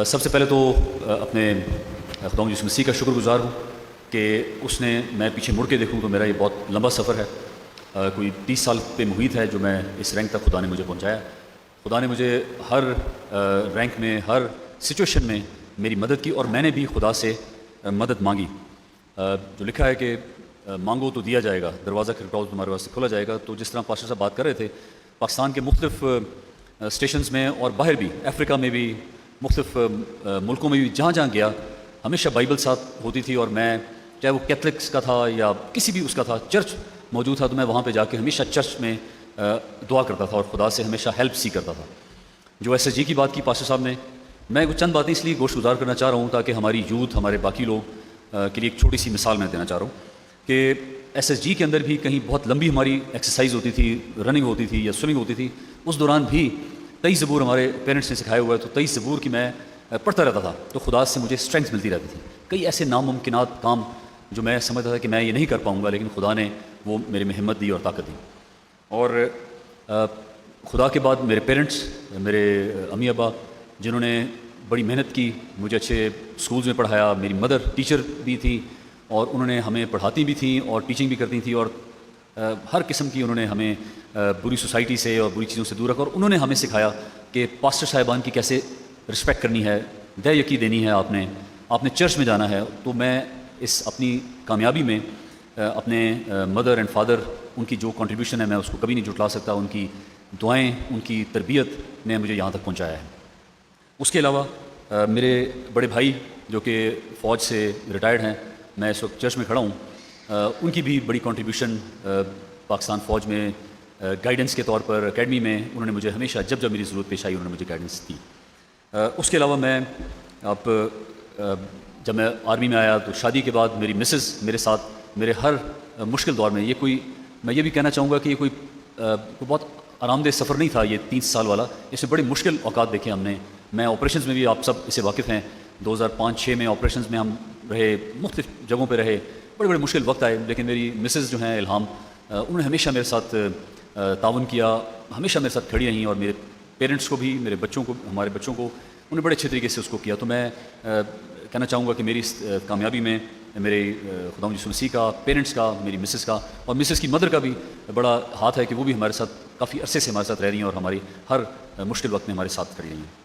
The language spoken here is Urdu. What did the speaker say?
سب سے پہلے تو اپنے خدا یسوع مسیح کا شکر گزار ہوں کہ اس نے، میں پیچھے مڑ کے دیکھوں تو میرا یہ بہت لمبا سفر ہے، کوئی 30 سال پہ محیط ہے جو میں اس رینک تک خدا نے مجھے پہنچایا۔ خدا نے مجھے ہر رینک میں، ہر سچویشن میں میری مدد کی، اور میں نے بھی خدا سے مدد مانگی۔ جو لکھا ہے کہ مانگو تو دیا جائے گا، دروازہ کھٹکھٹاؤ تمہارے واسطے کھولا جائے گا۔ تو جس طرح پاسٹر صاحب بات کر رہے تھے، پاکستان کے مختلف اسٹیشنز میں اور باہر بھی، افریقہ میں بھی، مختلف ملکوں میں بھی جہاں جہاں گیا، ہمیشہ بائبل ساتھ ہوتی تھی، اور میں چاہے وہ کیتھلکس کا تھا یا کسی بھی اس کا تھا، چرچ موجود تھا تو میں وہاں پہ جا کے ہمیشہ چرچ میں دعا کرتا تھا اور خدا سے ہمیشہ ہیلپ سی کرتا تھا۔ جو ایس ایس جی کی بات کی پاسٹر صاحب نے، میں چند باتیں اس لیے گوش گزار کرنا چاہ رہا ہوں تاکہ ہماری یوتھ، ہمارے باقی لوگ کے لیے ایک چھوٹی سی مثال میں دینا چاہ رہا ہوں کہ ایس ایس جی کے اندر بھی کہیں بہت لمبی ہماری ایکسرسائز ہوتی تھی، رننگ ہوتی تھی یا سوئمنگ ہوتی تھی، اس دوران بھی 23 زبور ہمارے پیرنٹس نے سکھائے ہوئے، تو 23 زبور کی میں پڑھتا رہتا تھا، تو خدا سے مجھے اسٹرینگتھ ملتی رہتی تھی۔ کئی ایسے ناممکنات کام جو میں سمجھتا تھا کہ میں یہ نہیں کر پاؤں گا، لیکن خدا نے وہ میرے میں ہمت دی اور طاقت دی۔ اور خدا کے بعد میرے پیرنٹس، میرے امی ابا، جنہوں نے بڑی محنت کی، مجھے اچھے اسکولز میں پڑھایا۔ میری مدر ٹیچر بھی تھی اور انہوں نے ہمیں پڑھاتی بھی تھیں اور ٹیچنگ بھی کرتی تھیں، اور ہر قسم کی انہوں نے ہمیں بری سوسائٹی سے اور بری چیزوں سے دور رکھا، اور انہوں نے ہمیں سکھایا کہ پاسٹر صاحبان کی کیسے رسپیکٹ کرنی ہے، دے یقی دینی ہے، آپ نے چرچ میں جانا ہے۔ تو میں اس اپنی کامیابی میں اپنے مدر اینڈ فادر، ان کی جو کنٹریبیوشن ہے میں اس کو کبھی نہیں جھٹلا سکتا۔ ان کی دعائیں، ان کی تربیت نے مجھے یہاں تک پہنچایا ہے۔ اس کے علاوہ میرے بڑے بھائی جو کہ فوج سے ریٹائرڈ ہیں، میں اس وقت چرچ میں کھڑا ہوں، ان کی بھی بڑی کنٹریبیوشن پاکستان فوج میں گائیڈنس کے طور پر اکیڈمی میں انہوں نے مجھے ہمیشہ، جب میری ضرورت پیش آئی، انہوں نے مجھے گائیڈنس دی۔ اس کے علاوہ میں جب میں آرمی میں آیا تو شادی کے بعد میری مسز میرے ساتھ میرے ہر مشکل دور میں، میں یہ بھی کہنا چاہوں گا کہ یہ کوئی بہت آرام دہ سفر نہیں تھا یہ 30 سال والا، اس سے بڑے مشکل اوقات دیکھے ہم نے۔ میں آپریشنز میں بھی، آپ سب اس سے واقف ہیں، 2005-6 میں آپریشنز میں ہم رہے، مختلف جگہوں پہ رہے، بڑے بڑے مشکل وقت آئے، لیکن میری مسز جو ہیں الہام، انہوں نے ہمیشہ میرے ساتھ تعاون کیا، ہمیشہ میرے ساتھ کھڑی رہیں، اور میرے پیرنٹس کو بھی، میرے بچوں کو، ہمارے بچوں کو انہوں نے بڑے اچھے طریقے سے اس کو کیا۔ تو میں کہنا چاہوں گا کہ میری اس کامیابی میں میرے خدا یسوع مسیح کا، پیرنٹس کا، میری مسز کا اور مسز کی مدر کا بھی بڑا ہاتھ ہے کہ وہ بھی ہمارے ساتھ کافی عرصے سے ہمارے ساتھ رہ رہی ہیں اور ہماری ہر مشکل وقت میں ہمارے ساتھ کھڑی رہی ہیں۔